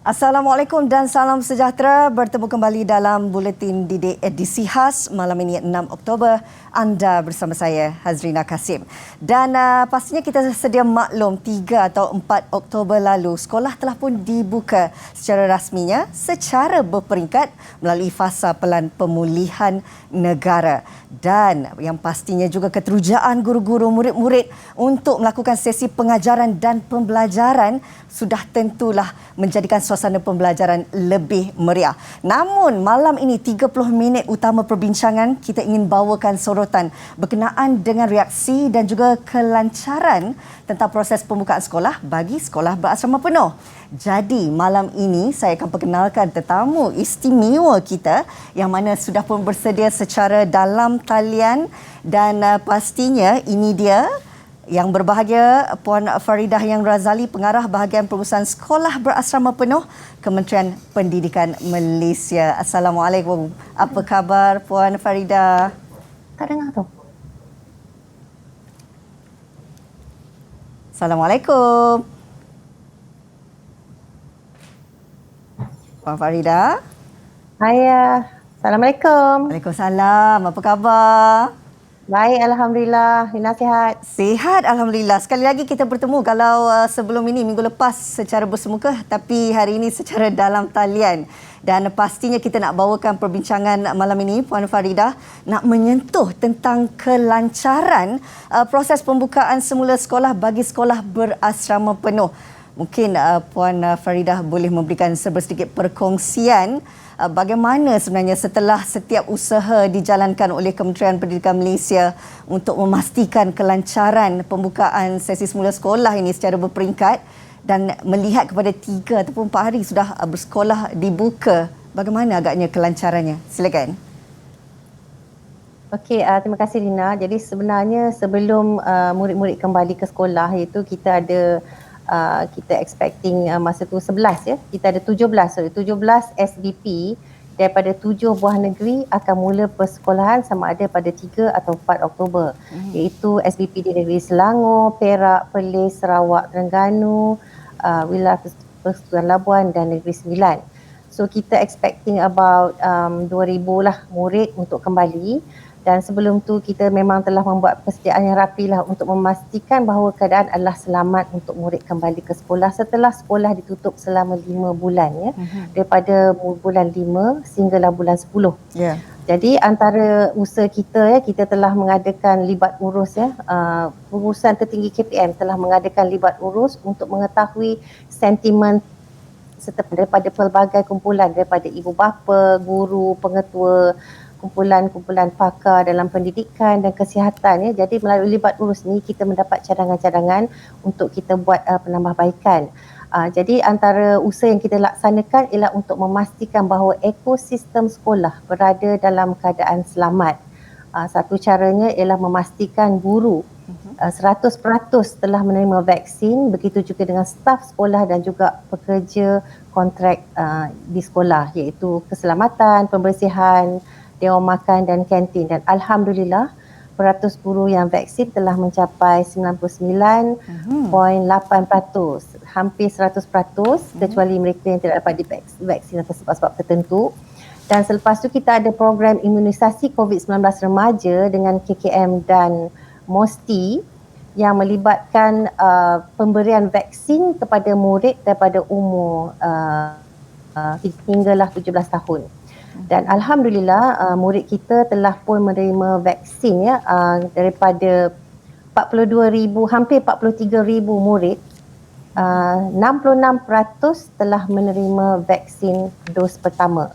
Assalamualaikum dan salam sejahtera. Bertemu kembali dalam Buletin Didik edisi khas malam ini 6 Oktober. Anda bersama saya Hazrina Kasim. Dan pastinya kita sedia maklum 3 atau 4 Oktober lalu sekolah telah pun dibuka secara rasminya secara berperingkat melalui fasa pelan pemulihan negara. Dan yang pastinya juga keterujaan guru-guru murid-murid untuk melakukan sesi pengajaran dan pembelajaran sudah tentulah menjadikan suasana pembelajaran lebih meriah. Namun malam ini 30 minit utama perbincangan kita ingin bawakan sorotan berkenaan dengan reaksi dan juga kelancaran tentang proses pembukaan sekolah bagi sekolah berasrama penuh. Jadi malam ini saya akan perkenalkan tetamu istimewa kita yang mana sudah pun bersedia secara dalam talian dan pastinya ini dia yang berbahagia Puan Faridah Yang Razali, Pengarah Bahagian Pengurusan Sekolah Berasrama Penuh Kementerian Pendidikan Malaysia. Assalamualaikum. Apa khabar Puan Faridah? Tak dengar tu. Assalamualaikum. Puan Faridah? Hai, Assalamualaikum. Waalaikumsalam. Apa khabar? Baik, Alhamdulillah. Hina sihat. Sihat, Alhamdulillah. Sekali lagi kita bertemu. Kalau sebelum ini, minggu lepas secara bersemuka, tapi hari ini secara dalam talian. Dan pastinya kita nak bawakan perbincangan malam ini, Puan Faridah, nak menyentuh tentang kelancaran proses pembukaan semula sekolah bagi sekolah berasrama penuh. Mungkin Puan Faridah boleh memberikan sedikit perkongsian bagaimana sebenarnya setelah setiap usaha dijalankan oleh Kementerian Pendidikan Malaysia untuk memastikan kelancaran pembukaan sesi semula sekolah ini secara berperingkat dan melihat kepada 3 ataupun 4 hari sudah bersekolah dibuka, bagaimana agaknya kelancarannya? Silakan. Okey, terima kasih Rina. Jadi sebenarnya sebelum murid-murid kembali ke sekolah iaitu kita ada kita expecting masa tu 11 ya. Kita ada 17 SBP daripada 7 buah negeri akan mula persekolahan sama ada pada 3 atau 4 Oktober. Iaitu SBP di negeri Selangor, Perak, Perlis, Sarawak, Terengganu, wilayah Persekutuan Labuan dan Negeri Sembilan. So kita expecting about 2,000 lah murid untuk kembali. Dan sebelum tu kita memang telah membuat persediaan yang rapi lah untuk memastikan bahawa keadaan adalah selamat untuk murid kembali ke sekolah setelah sekolah ditutup selama 5 bulan ya. Daripada bulan 5 sehinggalah bulan 10. Yeah. Jadi antara usaha kita ya, kita telah mengadakan libat urus ya, pengurusan tertinggi KPM telah mengadakan libat urus untuk mengetahui sentimen serta daripada pelbagai kumpulan daripada ibu bapa, guru, pengetua, kumpulan-kumpulan pakar dalam pendidikan dan kesihatan ya. Jadi melalui libat urus ni kita mendapat cadangan-cadangan untuk kita buat penambahbaikan. Jadi antara usaha yang kita laksanakan ialah untuk memastikan bahawa ekosistem sekolah berada dalam keadaan selamat. Satu caranya ialah memastikan guru 100% telah menerima vaksin, begitu juga dengan staf sekolah dan juga pekerja kontrak di sekolah iaitu keselamatan, pembersihan, dewan makan dan kantin. Dan Alhamdulillah peratus guru yang vaksin telah mencapai 99.8%, hampir 100%, kecuali mereka yang tidak dapat divaksin atas sebab-sebab tertentu. Dan selepas tu kita ada program imunisasi COVID-19 remaja dengan KKM dan MOSTI yang melibatkan pemberian vaksin kepada murid daripada umur hinggalah 17 tahun. Dan Alhamdulillah murid kita telah pun menerima vaksin ya, daripada 42,000, hampir 43,000 murid, 66% telah menerima vaksin dos pertama.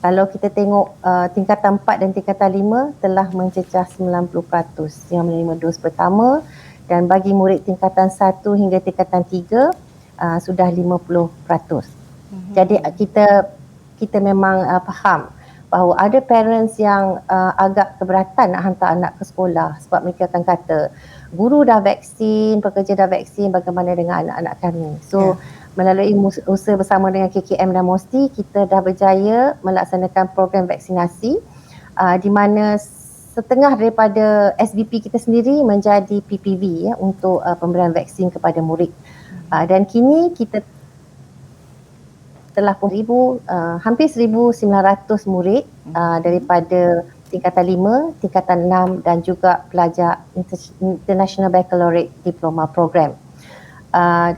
Kalau kita tengok tingkatan 4 dan tingkatan 5 telah mencecah 90% yang menerima dos pertama, dan bagi murid tingkatan 1 hingga tingkatan 3 sudah 50%. Jadi kita memang faham bahawa ada parents yang agak keberatan nak hantar anak ke sekolah sebab mereka akan kata guru dah vaksin, pekerja dah vaksin, bagaimana dengan anak-anak kami. So melalui usaha bersama dengan KKM dan MOSTI, kita dah berjaya melaksanakan program vaksinasi di mana setengah daripada SBP kita sendiri menjadi PPV ya, untuk pemberian vaksin kepada murid. Dan kini kita telah pun hampir 1,900 murid daripada tingkatan 5, tingkatan 6 dan juga pelajar International Baccalaureate Diploma Program.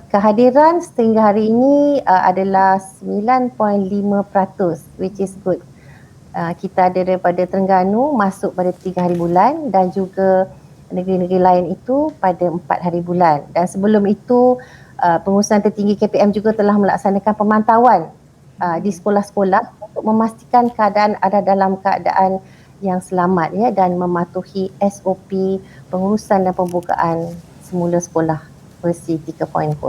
Kehadiran sehingga hari ini adalah 9.5%, which is good. Kita ada daripada Terengganu masuk pada 3 hari bulan dan juga negeri-negeri lain itu pada 4 hari bulan. Dan sebelum itu pengurusan tertinggi KPM juga telah melaksanakan pemantauan di sekolah-sekolah untuk memastikan keadaan ada dalam keadaan yang selamat ya, dan mematuhi SOP pengurusan dan pembukaan semula sekolah versi 3.0.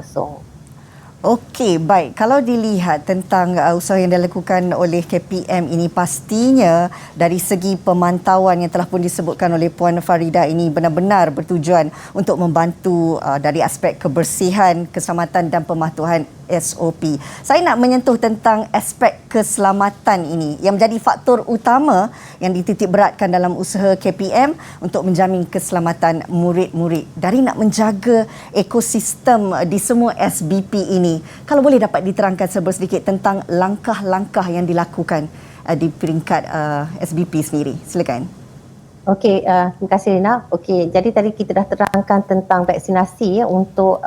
Okey, baik. Kalau dilihat tentang usaha yang dilakukan oleh KPM ini, pastinya dari segi pemantauan yang telah pun disebutkan oleh Puan Farida ini benar-benar bertujuan untuk membantu dari aspek kebersihan, keselamatan dan pematuhan SOP. Saya nak menyentuh tentang aspek keselamatan ini yang menjadi faktor utama yang dititik beratkan dalam usaha KPM untuk menjamin keselamatan murid-murid. Dari nak menjaga ekosistem di semua SBP ini, kalau boleh dapat diterangkan sedikit tentang langkah-langkah yang dilakukan di peringkat SBP sendiri. Silakan. Okey, terima kasih Rina. Okey, jadi tadi kita dah terangkan tentang vaksinasi untuk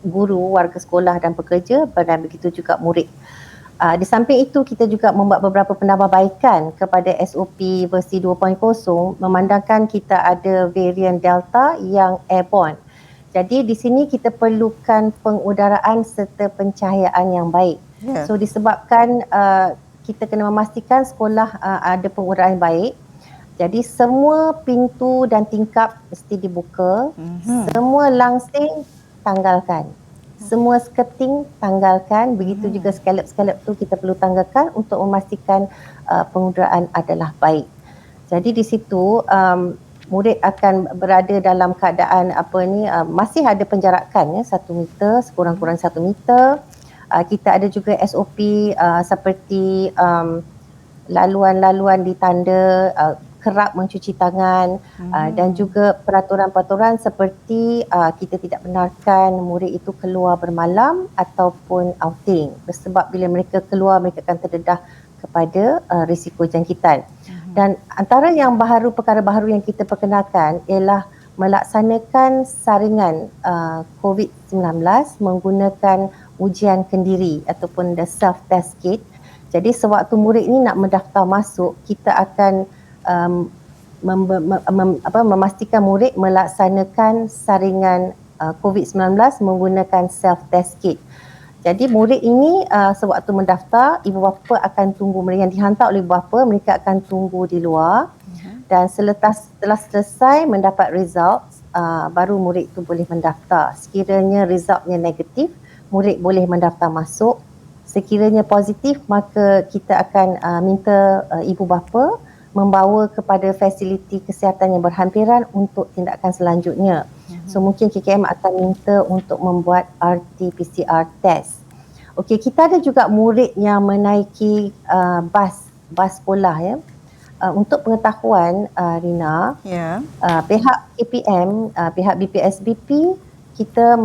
guru, warga sekolah dan pekerja dan begitu juga murid. Di samping itu kita juga membuat beberapa penambahbaikan kepada SOP versi 2.0 memandangkan kita ada varian Delta yang airborne. Jadi di sini kita perlukan pengudaraan serta pencahayaan yang baik. Yeah. So disebabkan kita kena memastikan sekolah ada pengudaraan baik. Jadi semua pintu dan tingkap mesti dibuka. Semua langsing tanggalkan. Semua skirting tanggalkan. Begitu juga scallop-scallop tu kita perlu tanggalkan untuk memastikan pengudaraan adalah baik. Jadi di situ murid akan berada dalam keadaan masih ada penjarakan ya, 1 meter, sekurang-kurang 1 meter. Kita ada juga SOP seperti laluan-laluan di tanda, kerap mencuci tangan dan juga peraturan-peraturan seperti kita tidak benarkan murid itu keluar bermalam ataupun outing, sebab bila mereka keluar mereka akan terdedah kepada risiko jangkitan. Dan antara yang perkara baru yang kita perkenalkan ialah melaksanakan saringan COVID-19 menggunakan ujian kendiri ataupun the self-test kit. Jadi sewaktu murid ini nak mendaftar masuk, kita akan memastikan murid melaksanakan saringan COVID-19 menggunakan self-test kit. Jadi murid ini sewaktu mendaftar, ibu bapa akan tunggu, yang dihantar oleh ibu bapa, mereka akan tunggu di luar dan setelah selesai mendapat result, baru murid itu boleh mendaftar. Sekiranya resultnya negatif, murid boleh mendaftar masuk. Sekiranya positif, maka kita akan minta ibu bapa membawa kepada fasiliti kesihatan yang berhampiran untuk tindakan selanjutnya. So mungkin KKM akan minta untuk membuat RT-PCR test. Okey, kita ada juga murid yang menaiki bas sekolah ya. Untuk pengetahuan Rina, pihak KPM, pihak BPSBP, kita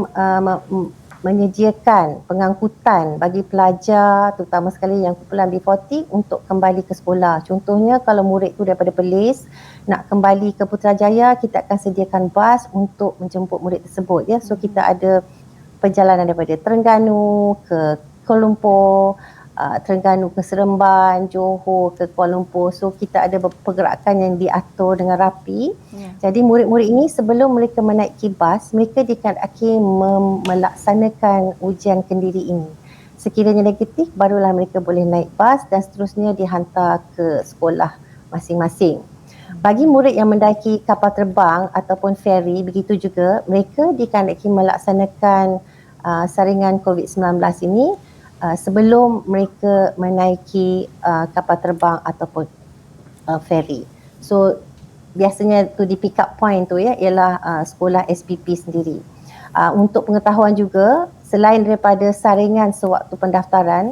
menyediakan pengangkutan bagi pelajar terutama sekali yang kumpulan B40 untuk kembali ke sekolah. Contohnya kalau murid tu daripada Perlis nak kembali ke Putrajaya, kita akan sediakan bas untuk menjemput murid tersebut ya. So kita ada perjalanan daripada Terengganu ke Kuala Lumpur, Terengganu ke Seremban, Johor ke Kuala Lumpur. So kita ada pergerakan yang diatur dengan rapi. Jadi murid-murid ini sebelum mereka menaiki bas, mereka akan melaksanakan ujian kendiri ini. Sekiranya negatif, barulah mereka boleh naik bas dan seterusnya dihantar ke sekolah masing-masing. Bagi murid yang mendaki kapal terbang ataupun feri, begitu juga mereka dikandaki melaksanakan saringan COVID-19 ini sebelum mereka menaiki kapal terbang ataupun feri. So biasanya tu di pick up point tu ya ialah sekolah SPP sendiri. Untuk pengetahuan juga, selain daripada saringan sewaktu pendaftaran,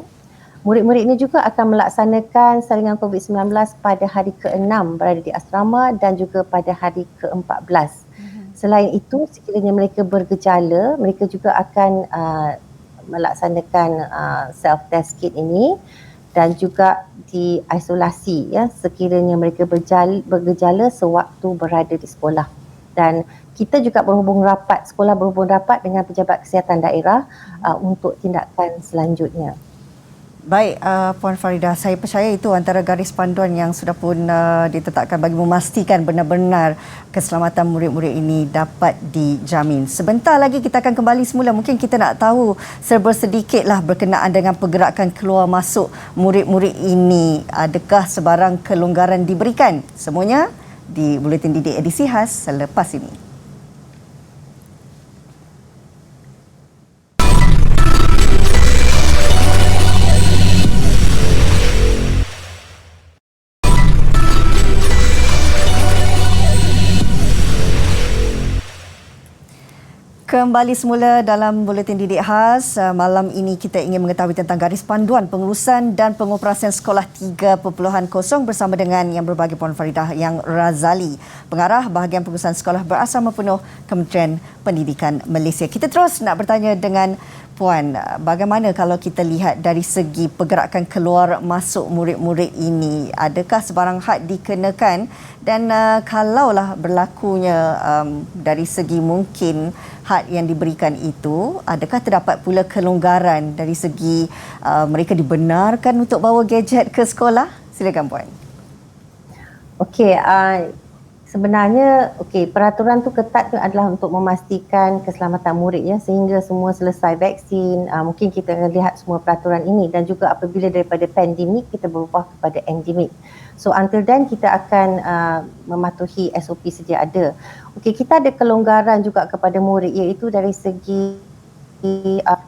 murid-murid ini juga akan melaksanakan saringan COVID-19 pada hari ke-6 berada di asrama dan juga pada hari ke-14. Selain itu, sekiranya mereka bergejala, mereka juga akan melaksanakan self-test kit ini dan juga diisolasi ya sekiranya mereka bergejala sewaktu berada di sekolah. Dan kita juga sekolah berhubung rapat dengan pejabat kesihatan daerah untuk tindakan selanjutnya. Baik, Puan Farida, saya percaya itu antara garis panduan yang sudah pun ditetapkan bagi memastikan benar-benar keselamatan murid-murid ini dapat dijamin. Sebentar lagi kita akan kembali semula. Mungkin kita nak tahu serba sedikitlah berkenaan dengan pergerakan keluar masuk murid-murid ini. Adakah sebarang kelonggaran diberikan? Semuanya di Buletin Didik edisi khas selepas ini. Kembali semula dalam Buletin Didik Khas. Malam ini kita ingin mengetahui tentang garis panduan pengurusan dan pengoperasian Sekolah 3.0 bersama dengan yang berbagi Puan Faridah Yang Razali, Pengarah Bahagian Pengurusan Sekolah Berasrama Penuh Kementerian Pendidikan Malaysia. Kita terus nak bertanya dengan Puan, bagaimana kalau kita lihat dari segi pergerakan keluar masuk murid-murid ini? Adakah sebarang had dikenakan? Dan kalaulah berlakunya dari segi mungkin had yang diberikan itu, adakah terdapat pula kelonggaran dari segi mereka dibenarkan untuk bawa gadget ke sekolah? Silakan Puan. Okey, sebenarnya peraturan tu ketat tu adalah untuk memastikan keselamatan murid ya sehingga semua selesai vaksin. Mungkin kita akan lihat semua peraturan ini dan juga apabila daripada pandemik kita berubah kepada endemik. So until then kita akan mematuhi SOP sedia ada. Kita ada kelonggaran juga kepada murid iaitu dari segi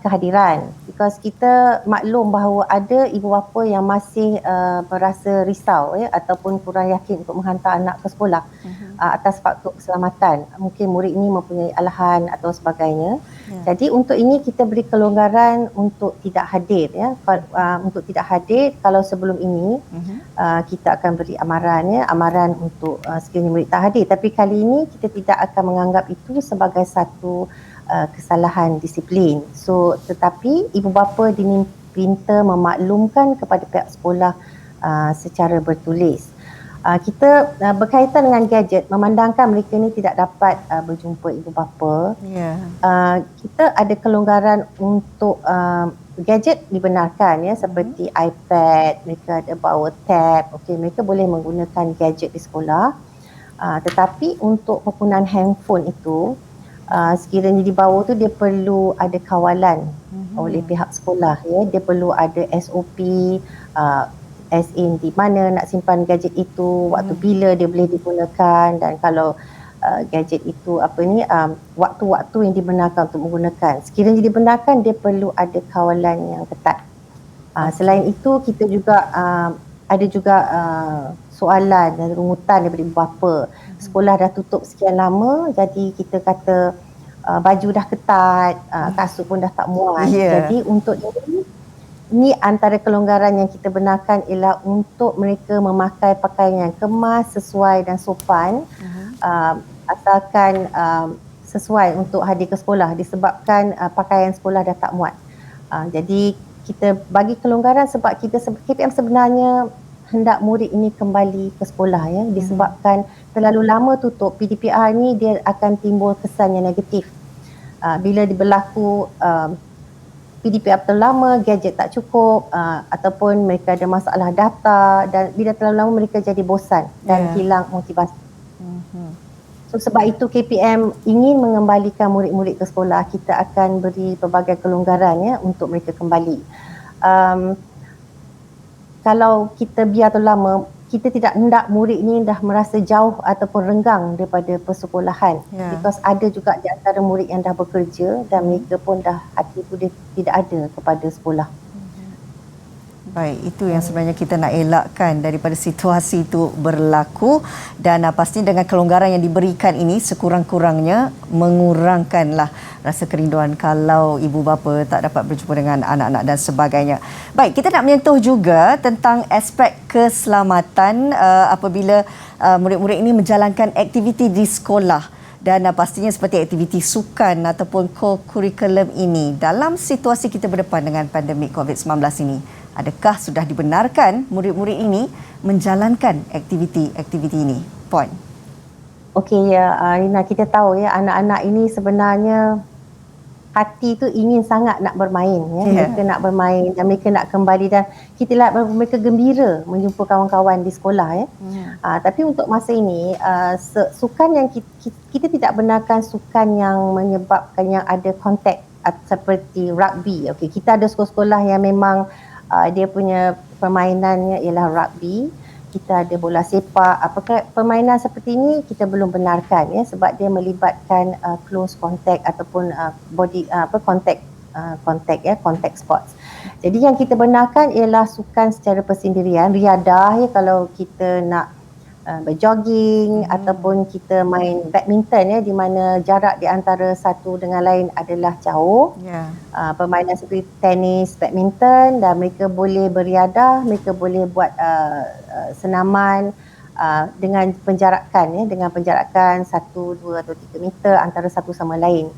kehadiran, because kita maklum bahawa ada ibu bapa yang masih merasa risau ya ataupun kurang yakin untuk menghantar anak ke sekolah atas faktor keselamatan. Mungkin murid ini mempunyai alahan atau sebagainya. Jadi untuk ini kita beri kelonggaran untuk tidak hadir ya. Untuk tidak hadir kalau sebelum ini kita akan beri amaran untuk sekiranya murid tak hadir, tapi kali ini kita tidak akan menganggap itu sebagai satu kesalahan disiplin. So tetapi ibu bapa diminta memaklumkan kepada pihak sekolah secara bertulis. Kita berkaitan dengan gadget, memandangkan mereka ni tidak dapat berjumpa ibu bapa. Kita ada kelonggaran untuk gadget dibenarkan ya, seperti iPad, mereka ada bawa tab. Mereka boleh menggunakan gadget di sekolah. Tetapi untuk penggunaan handphone itu sekiranya dibawa tu dia perlu ada kawalan oleh pihak sekolah ya. Dia perlu ada SOP as in di mana nak simpan gadget itu, waktu bila dia boleh digunakan, dan kalau gadget itu waktu-waktu yang dibenarkan untuk menggunakan. Sekiranya dibenarkan dia perlu ada kawalan yang ketat. Selain itu kita juga ada juga soalan dan rungutan daripada ibu bapa. Sekolah dah tutup sekian lama, jadi kita kata baju dah ketat, kasut pun dah tak muat. Jadi untuk ini antara kelonggaran yang kita benarkan ialah untuk mereka memakai pakaian yang kemas, sesuai dan sopan, asalkan sesuai untuk hadir ke sekolah disebabkan pakaian sekolah dah tak muat. Jadi kita bagi kelonggaran sebab KPM sebenarnya hendak murid ini kembali ke sekolah ya, disebabkan terlalu lama tutup PDPR ni dia akan timbul kesan yang negatif. Bila berlaku PDPR terlalu lama, gadget tak cukup, ataupun mereka ada masalah data, dan bila terlalu lama mereka jadi bosan dan hilang motivasi. So sebab itu KPM ingin mengembalikan murid-murid ke sekolah. Kita akan beri pelbagai kelonggaran ya untuk mereka kembali. Kalau kita biar terlalu lama, kita tidak hendak murid ni dah merasa jauh ataupun renggang daripada persekolahan. Because ada juga di antara murid yang dah bekerja dan mereka pun dah hati tu dia tidak ada kepada sekolah. Baik, itu yang sebenarnya kita nak elakkan daripada situasi itu berlaku, dan pasti dengan kelonggaran yang diberikan ini sekurang-kurangnya mengurangkanlah rasa kerinduan kalau ibu bapa tak dapat berjumpa dengan anak-anak dan sebagainya. Baik, kita nak menyentuh juga tentang aspek keselamatan apabila murid-murid ini menjalankan aktiviti di sekolah. Dan pastinya seperti aktiviti sukan ataupun co-curriculum ini dalam situasi kita berdepan dengan pandemik COVID-19 ini, adakah sudah dibenarkan murid-murid ini menjalankan aktiviti-aktiviti ini? Puan. Okey ya, Rina, kita tahu ya anak-anak ini sebenarnya hati tu ingin sangat nak bermain ya. Mereka nak bermain dan mereka nak kembali dan kita lihat mereka gembira menjumpa kawan-kawan di sekolah ya. Tapi untuk masa ini sukan yang kita tidak benarkan sukan yang menyebabkan yang ada kontak seperti rugby. Okey, kita ada sekolah-sekolah yang memang dia punya permainannya ialah rugby. Kita ada bola sepak, apakah permainan seperti ini kita belum benarkan ya, sebab dia melibatkan close contact ataupun contact sports. Jadi yang kita benarkan ialah sukan secara persendirian, riadah ya, kalau kita nak berjogging ataupun kita main badminton ya, di mana jarak di antara satu dengan lain adalah jauh. Permainan seperti tenis, badminton, dan mereka boleh beriadah, mereka boleh buat senaman dengan penjarakan 1, 2 atau 3 meter antara satu sama lain.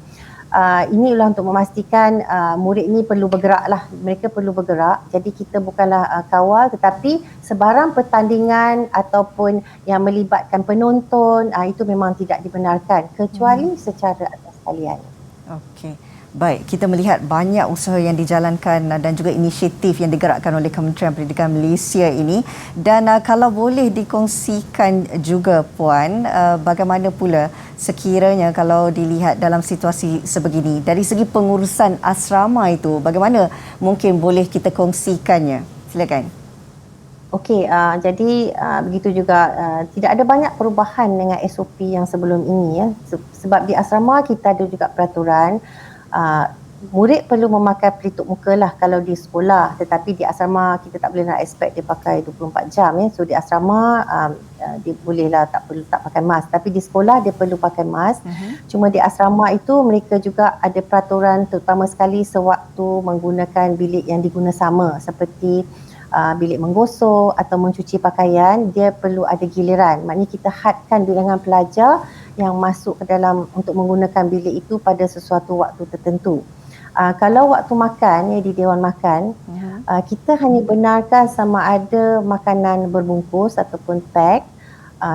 Inilah untuk memastikan murid ni perlu bergerak lah, mereka perlu bergerak. Jadi kita bukanlah kawal, tetapi sebarang pertandingan ataupun yang melibatkan penonton itu memang tidak dibenarkan kecuali secara atas talian. Okey. Baik, kita melihat banyak usaha yang dijalankan dan juga inisiatif yang digerakkan oleh Kementerian Pendidikan Malaysia ini, dan kalau boleh dikongsikan juga Puan, bagaimana pula sekiranya kalau dilihat dalam situasi sebegini dari segi pengurusan asrama itu, bagaimana mungkin boleh kita kongsikannya? Silakan. Okey, jadi begitu juga tidak ada banyak perubahan dengan SOP yang sebelum ini ya. Sebab di asrama kita ada juga peraturan murid perlu memakai pelitup muka lah kalau di sekolah, tetapi di asrama kita tak boleh nak expect dia pakai 24 jam ya. So di asrama dia bolehlah tak pakai mask, tapi di sekolah dia perlu pakai mask. Cuma di asrama itu mereka juga ada peraturan, terutama sekali sewaktu menggunakan bilik yang diguna sama, seperti bilik menggosok atau mencuci pakaian, dia perlu ada giliran. Maknanya kita hadkan bilangan pelajar yang masuk ke dalam untuk menggunakan bilik itu pada sesuatu waktu tertentu. Kalau waktu makan ya, di Dewan Makan, kita hanya benarkan sama ada makanan berbungkus ataupun pack,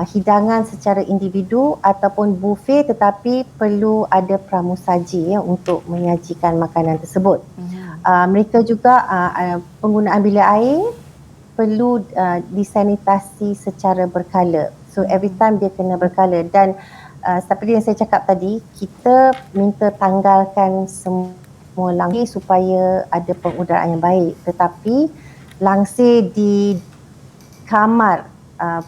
hidangan secara individu ataupun buffet, tetapi perlu ada pramusaji ya, untuk menyajikan makanan tersebut. Mereka juga penggunaan bilik air perlu disanitasi secara berkala. So every time dia kena berkala, dan seperti yang saya cakap tadi, kita minta tanggalkan semua langsir supaya ada pengudaraan yang baik. Tetapi langsir di kamar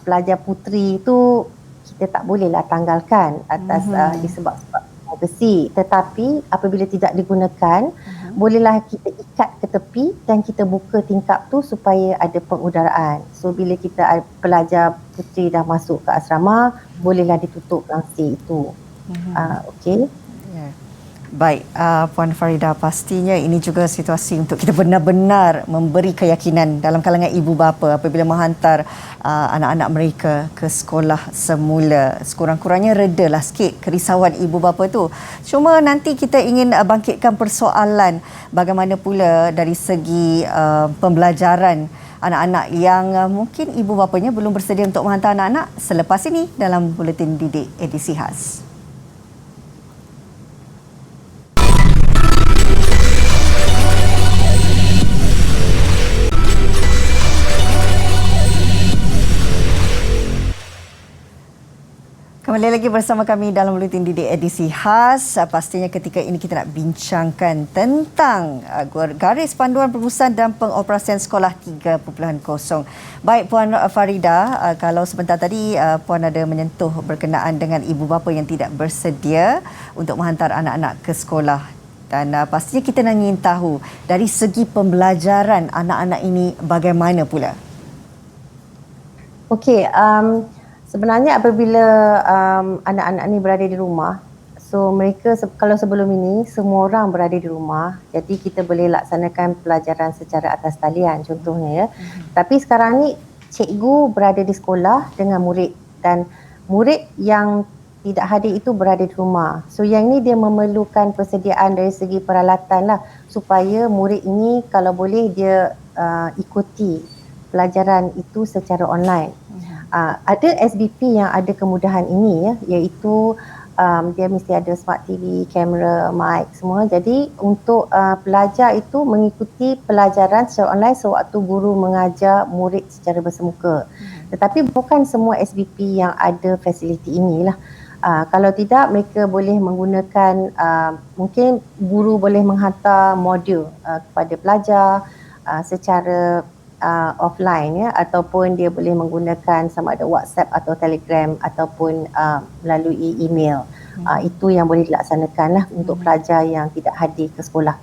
pelajar puteri itu kita tak bolehlah tanggalkan atas disebab-sebab besi. Tetapi apabila tidak digunakan, bolehlah kita ikat ke tepi dan kita buka tingkap tu supaya ada pengudaraan. So bila kita pelajar puteri dah masuk ke asrama, bolehlah ditutup langsir itu. Okey. Baik, Puan Farida, pastinya ini juga situasi untuk kita benar-benar memberi keyakinan dalam kalangan ibu bapa apabila menghantar anak-anak mereka ke sekolah semula. Sekurang-kurangnya redalah sikit kerisauan ibu bapa tu. Cuma nanti kita ingin bangkitkan persoalan bagaimana pula dari segi pembelajaran anak-anak yang mungkin ibu bapanya belum bersedia untuk menghantar anak-anak selepas ini dalam Buletin Didik edisi khas. Kembali lagi bersama kami dalam Buletin Didik edisi khas. Pastinya ketika ini kita nak bincangkan tentang garis panduan perusahaan dan pengoperasian sekolah 3.0. Baik Puan Farida, kalau sebentar tadi Puan ada menyentuh berkenaan dengan ibu bapa yang tidak bersedia untuk menghantar anak-anak ke sekolah. Dan pastinya kita nak ingin tahu dari segi pembelajaran anak-anak ini bagaimana pula? Okey, sebenarnya apabila anak-anak ni berada di rumah, so mereka kalau sebelum ini semua orang berada di rumah, jadi kita boleh laksanakan pelajaran secara atas talian contohnya ya. Tapi sekarang ni cikgu berada di sekolah dengan murid, dan murid yang tidak hadir itu berada di rumah. So yang ni dia memerlukan persediaan dari segi peralatan lah supaya murid ini kalau boleh dia ikuti pelajaran itu secara online. Ada SBP yang ada kemudahan ini ya, iaitu dia mesti ada smart TV, kamera, mic semua. Jadi untuk pelajar itu mengikuti pelajaran secara online sewaktu guru mengajar murid secara bersemuka. Tetapi bukan semua SBP yang ada fasiliti inilah. Kalau tidak, mereka boleh menggunakan, mungkin guru boleh menghantar modul kepada pelajar secara offline ya, ataupun dia boleh menggunakan sama ada WhatsApp atau Telegram ataupun melalui email. Itu yang boleh dilaksanakan lah untuk pelajar yang tidak hadir ke sekolah.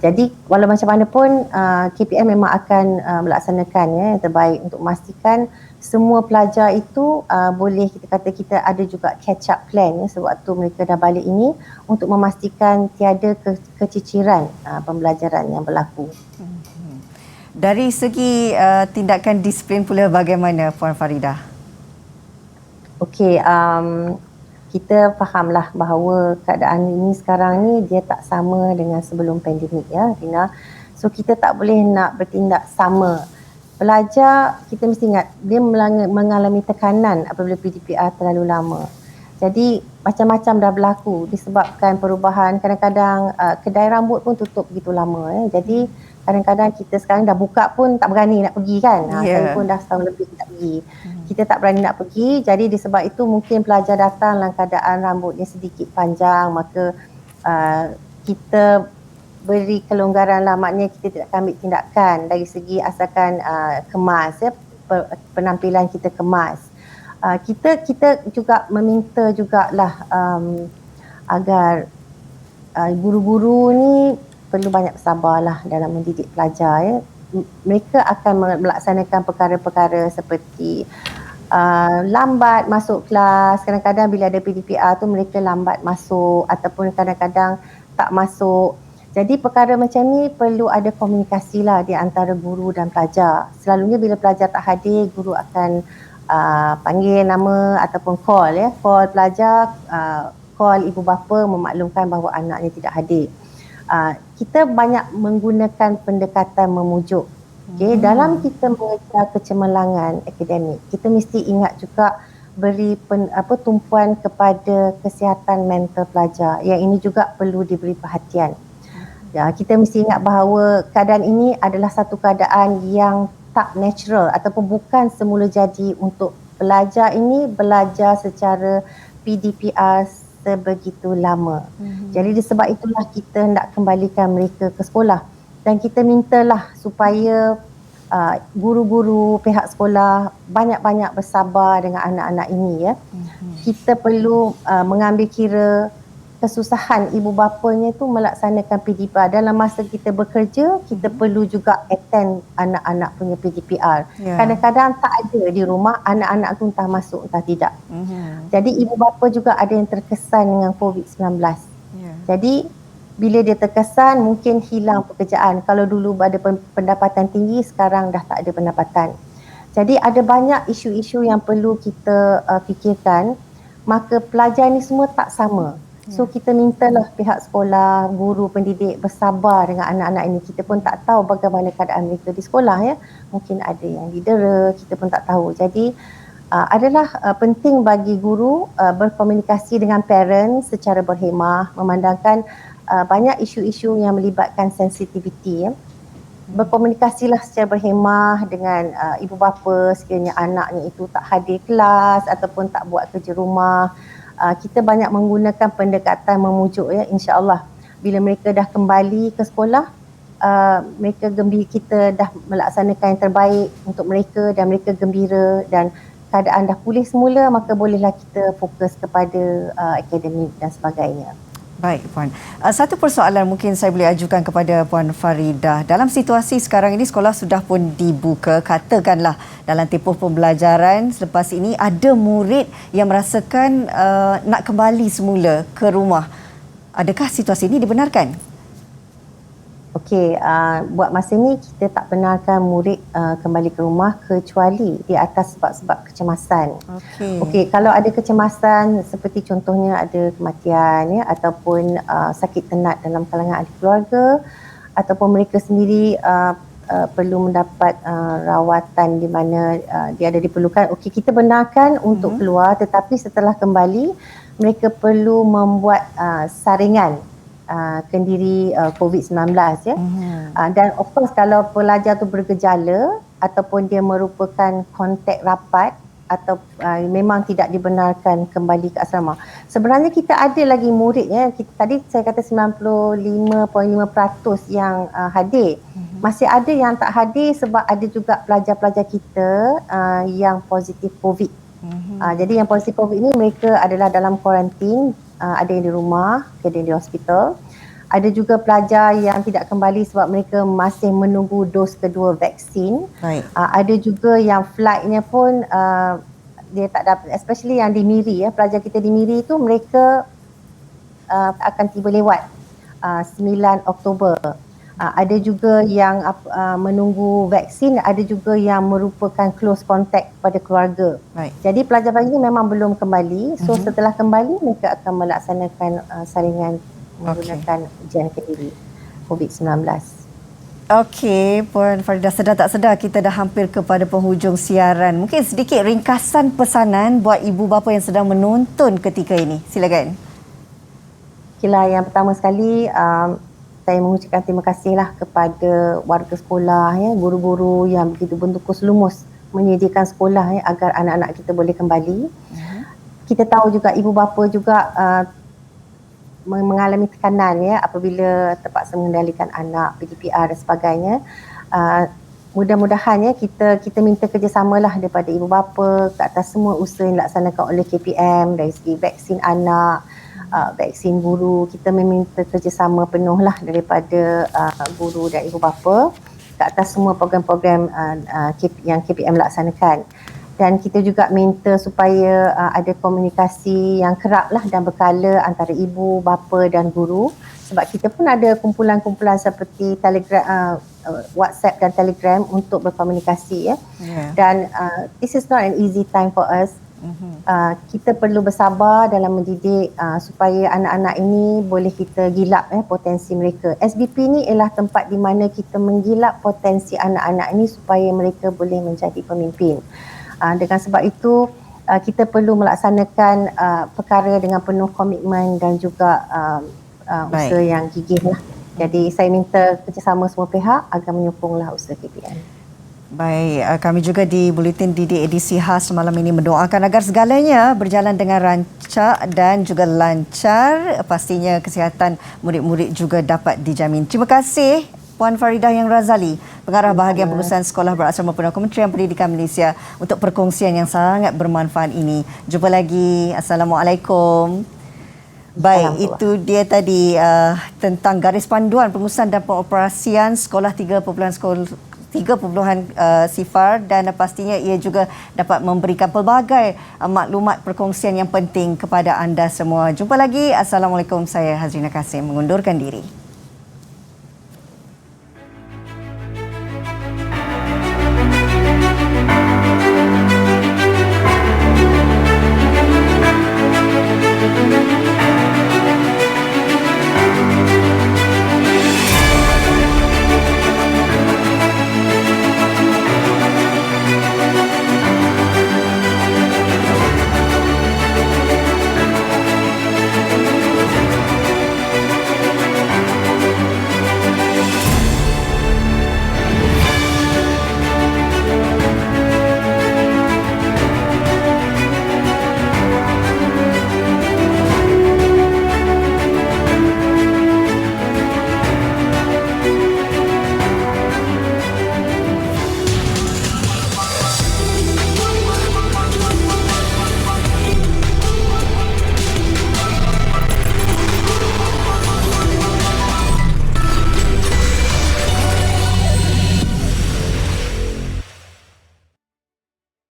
Jadi walau macam mana pun KPM memang akan melaksanakan yang terbaik untuk memastikan semua pelajar itu boleh kita kata kita ada juga catch up plan ya, sewaktu mereka dah balik ini untuk memastikan tiada keciciran pembelajaran yang berlaku. Dari segi tindakan disiplin pula bagaimana Puan Faridah? Okey, kita fahamlah bahawa keadaan ini sekarang ni dia tak sama dengan sebelum pandemik ya Rina. So kita tak boleh nak bertindak sama. Pelajar kita mesti ingat dia mengalami tekanan apabila PDPR terlalu lama. Jadi macam-macam dah berlaku disebabkan perubahan, kadang-kadang kedai rambut pun tutup begitu lama ya. Jadi kadang-kadang kita sekarang dah buka pun tak berani nak pergi kan. Saya pun dah setahun lebih tak pergi. Kita tak berani nak pergi, jadi disebab itu mungkin pelajar datang dalam keadaan rambutnya sedikit panjang, maka kita beri kelonggaran lah, maknanya kita tidak akan ambil tindakan dari segi asalkan kemas ya, penampilan kita kemas. Kita juga meminta jugalah agar guru-guru ni perlu banyak bersabarlah dalam mendidik pelajar ya. Mereka akan melaksanakan perkara-perkara seperti lambat masuk kelas. Kadang-kadang bila ada PDPR tu mereka lambat masuk ataupun kadang-kadang tak masuk. Jadi perkara macam ni perlu ada komunikasi lah di antara guru dan pelajar. Selalunya bila pelajar tak hadir, guru akan panggil nama ataupun call ya. Call pelajar, call ibu bapa memaklumkan bahawa anaknya tidak hadir. Kita banyak menggunakan pendekatan memujuk. Okay, dalam kita mengejar kecemerlangan akademik, kita mesti ingat juga beri tumpuan kepada kesihatan mental pelajar. Yang ini juga perlu diberi perhatian. Ya, kita mesti ingat bahawa keadaan ini adalah satu keadaan yang tak natural ataupun bukan semula jadi untuk pelajar ini belajar secara PDPR sebegitu lama. Jadi disebab itulah kita hendak kembalikan mereka ke sekolah dan kita mintalah supaya guru-guru pihak sekolah banyak-banyak bersabar dengan anak-anak ini ya. Kita perlu mengambil kira kesusahan ibu bapanya itu melaksanakan PDPR. Dalam masa kita bekerja, kita perlu juga attend anak-anak punya PDPR. Kadang-kadang tak ada di rumah, anak-anak tu entah masuk entah tidak. Jadi ibu bapa juga ada yang terkesan dengan COVID-19. Jadi bila dia terkesan mungkin hilang pekerjaan. Kalau dulu ada pendapatan tinggi, sekarang dah tak ada pendapatan. Jadi ada banyak isu-isu yang perlu kita fikirkan. Maka pelajar ni semua tak sama. So kita mintalah pihak sekolah, guru, pendidik bersabar dengan anak-anak ini. Kita pun tak tahu bagaimana keadaan mereka di sekolah ya. Mungkin ada yang didera, kita pun tak tahu. Jadi adalah penting bagi guru berkomunikasi dengan parents secara berhemah, memandangkan banyak isu-isu yang melibatkan sensitiviti ya. Berkomunikasilah secara berhemah dengan ibu bapa sekiranya anaknya itu tak hadir kelas ataupun tak buat kerja rumah. Kita banyak menggunakan pendekatan memujuk ya, insya-Allah. Bila mereka dah kembali ke sekolah, mereka gembira, kita dah melaksanakan yang terbaik untuk mereka dan mereka gembira dan keadaan dah pulih semula, maka bolehlah kita fokus kepada akademik dan sebagainya. Baik Puan. Satu persoalan mungkin saya boleh ajukan kepada Puan Faridah. Dalam situasi sekarang ini sekolah sudah pun dibuka, katakanlah dalam tempoh pembelajaran selepas ini ada murid yang merasakan nak kembali semula ke rumah. Adakah situasi ini dibenarkan? Okey, buat masa ni kita tak benarkan murid kembali ke rumah kecuali di atas sebab-sebab kecemasan. Okey. Okey, kalau ada kecemasan seperti contohnya ada kematian ataupun sakit tenat dalam kalangan ahli keluarga ataupun mereka sendiri perlu mendapat rawatan di mana dia ada diperlukan. Okey, kita benarkan untuk keluar, tetapi setelah kembali mereka perlu membuat saringan kendiri COVID-19 ya. Dan of course kalau pelajar tu bergejala ataupun dia merupakan kontak rapat atau memang tidak dibenarkan kembali ke asrama. Sebenarnya kita ada lagi murid ya. Tadi saya kata 95.5% yang hadir. Masih ada yang tak hadir sebab ada juga pelajar-pelajar kita yang positif COVID. Jadi yang positif COVID ni mereka adalah dalam kuarantin, ada yang di rumah, ada yang di hospital. Ada juga pelajar yang tidak kembali sebab mereka masih menunggu dos kedua vaksin. Ada juga yang flightnya pun dia tak dapat, especially yang di Miri ya, pelajar kita di Miri tu mereka akan tiba lewat 9 Oktober. Ada juga yang menunggu vaksin, ada juga yang merupakan close contact pada keluarga. Jadi pelajar-pelajar ini memang belum kembali. So setelah kembali mereka akan melaksanakan saringan menggunakan ujian kendiri COVID-19. Okey, Puan Farida, sedar tak sedar kita dah hampir kepada penghujung siaran. Mungkin sedikit ringkasan pesanan buat ibu bapa yang sedang menonton ketika ini. Silakan. Okeylah, yang pertama sekali saya mengucapkan terima kasihlah kepada warga sekolah ya, guru-guru yang begitu bertukus lumus menyediakan sekolah ya, agar anak-anak kita boleh kembali. Kita tahu juga ibu bapa juga mengalami tekanan ya apabila terpaksa mengendalikan anak, PDPR dan sebagainya. Mudah-mudahan ya kita minta kerjasamalah daripada ibu bapa ke atas semua usaha yang dilaksanakan oleh KPM dari segi vaksin anak, vaksin guru. Kita meminta kerjasama penuhlah daripada guru dan ibu bapa ke atas semua program-program yang KPM laksanakan. Dan kita juga minta supaya ada komunikasi yang kerap lah dan berkala antara ibu, bapa dan guru, sebab kita pun ada kumpulan-kumpulan seperti Telegram, WhatsApp dan Telegram untuk berkomunikasi ya. Dan this is not an easy time for us. Kita perlu bersabar dalam mendidik supaya anak-anak ini boleh kita gilap potensi mereka. SBP ni ialah tempat di mana kita menggilap potensi anak-anak ini supaya mereka boleh menjadi pemimpin. Dengan sebab itu kita perlu melaksanakan perkara dengan penuh komitmen dan juga usaha yang gigih lah. Jadi saya minta kerjasama semua pihak agar menyokonglah usaha KPM. Baik, kami juga di Buletin Didik edisi khas malam ini mendoakan agar segalanya berjalan dengan rancak dan juga lancar. Pastinya kesihatan murid-murid juga dapat dijamin. Terima kasih Puan Farida Yang Razali, Pengarah Bahagian Pengurusan Sekolah Berasrama Penuh Kementerian Pendidikan Malaysia, untuk perkongsian yang sangat bermanfaat ini. Jumpa lagi. Assalamualaikum. Baik, itu dia tadi tentang garis panduan pengurusan dan pengoperasian Sekolah 3.0 sifar, dan pastinya ia juga dapat memberikan pelbagai maklumat perkongsian yang penting kepada anda semua. Jumpa lagi. Assalamualaikum. Saya Hazrina Kasim mengundurkan diri.